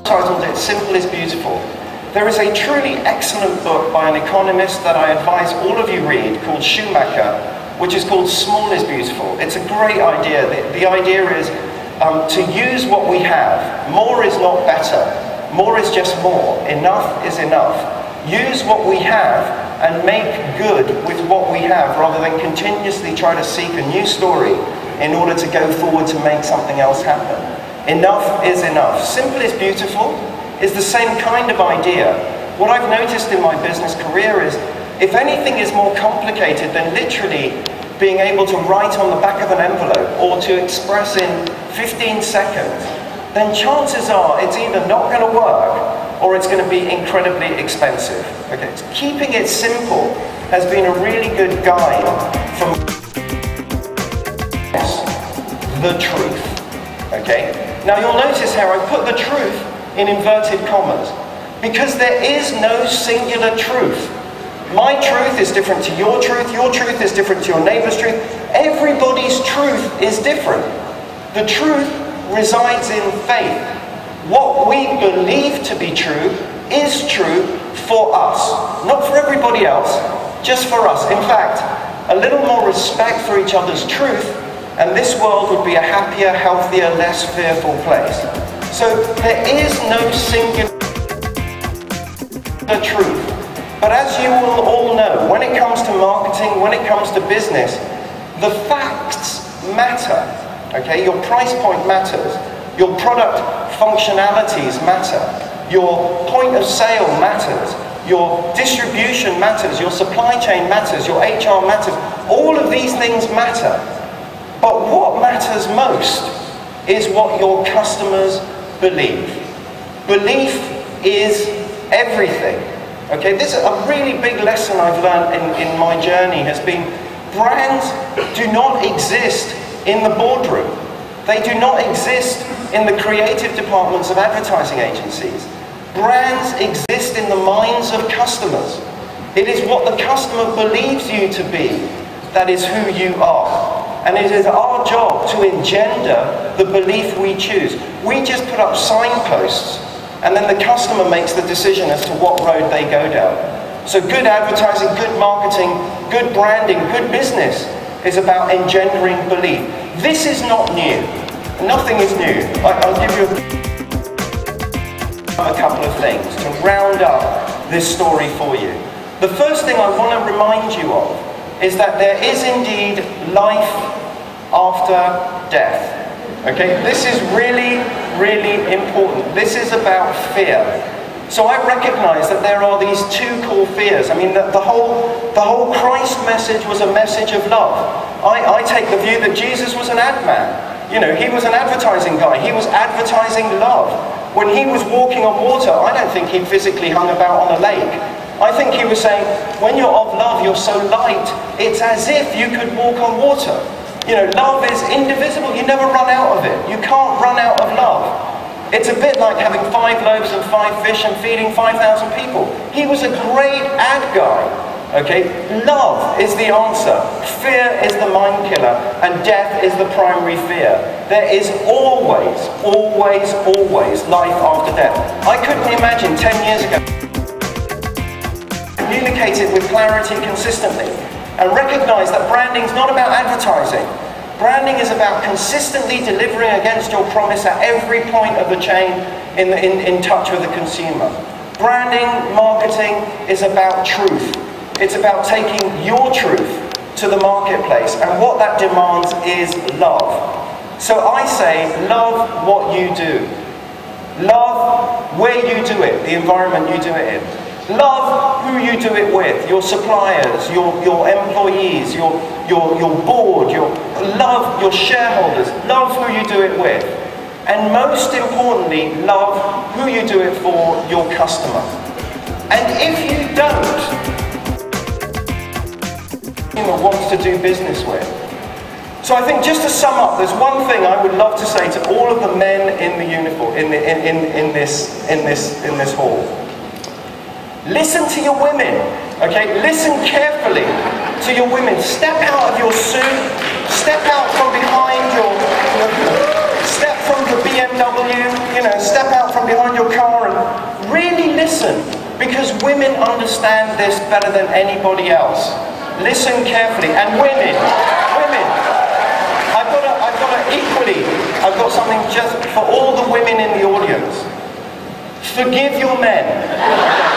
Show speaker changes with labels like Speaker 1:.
Speaker 1: Titled it Simple is Beautiful. There is a truly excellent book by an economist that I advise all of you read called Schumacher, which is called Small is Beautiful. It's a great idea. The idea is to use what we have. More is not better. More is just more. Enough is enough. Use what we have and make good with what we have, rather than continuously try to seek a new story in order to go forward to make something else happen. Enough is enough. Simple is beautiful is the same kind of idea. What I've noticed in my business career is, if anything is more complicated than literally being able to write on the back of an envelope or to express in 15 seconds, then chances are it's either not going to work or it's going to be incredibly expensive. Okay, keeping it simple has been a really good guide from the truth. Okay? Now you'll notice how I put the truth in inverted commas, because there is no singular truth. My truth is different to your truth is different to your neighbor's truth. Everybody's truth is different. The truth resides in faith. What we believe to be true is true for us, not for everybody else, just for us. In fact, a little more respect for each other's truth, and this world would be a happier, healthier, less fearful place. So there is no singular truth. But as you will all know, when it comes to marketing, when it comes to business, the facts matter. Okay, your price point matters. Your product functionalities matter. Your point of sale matters. Your distribution matters. Your supply chain matters. Your HR matters. All of these things matter. But what matters most is what your customers believe. Belief is everything. Okay, this is a really big lesson I've learned in my journey has been, brands do not exist in the boardroom. They do not exist in the creative departments of advertising agencies. Brands exist in the minds of customers. It is what the customer believes you to be that is who you are. And it is our job to engender the belief we choose. We just put up signposts, and then the customer makes the decision as to what road they go down. So good advertising, good marketing, good branding, good business is about engendering belief. This is not new. Nothing is new. I'll give you a couple of things to round up this story for you. The first thing I want to remind you of is that there is indeed life after death. Okay, this is really, really important. This is about fear. So I recognize that there are these two core fears. I mean, the whole Christ message was a message of love. I take the view that Jesus was an ad man. You know, he was an advertising guy. He was advertising love. When he was walking on water, I don't think he physically hung about on a lake. I think he was saying, when you're of love, you're so light, it's as if you could walk on water. You know, love is indivisible. You never run out of it. You can't run out of love. It's a bit like having 5 loaves and 5 fish and feeding 5,000 people. He was a great ad guy. Okay? Love is the answer. Fear is the mind killer, and death is the primary fear. There is always, always, always life after death. I couldn't imagine 10 years ago communicate it with clarity consistently and recognize that branding is not about advertising. Branding is about consistently delivering against your promise at every point of the chain in touch with the consumer. Branding, marketing is about truth. It's about taking your truth to the marketplace, and what that demands is love. So I say, love what you do. Love where you do it, the environment you do it in. Love who you do it with, your suppliers, your employees, your board, love your shareholders, love who you do it with. And most importantly, love who you do it for, your customer. And if you don't, wants to do business with. So I think, just to sum up, there's one thing I would love to say to all of the men in the uniform in this hall. Listen to your women, okay? Listen carefully to your women. Step out of your suit, step out from listen, because women understand this better than anybody else. Listen carefully, and women, I've got something just for all the women in the audience. Forgive your men.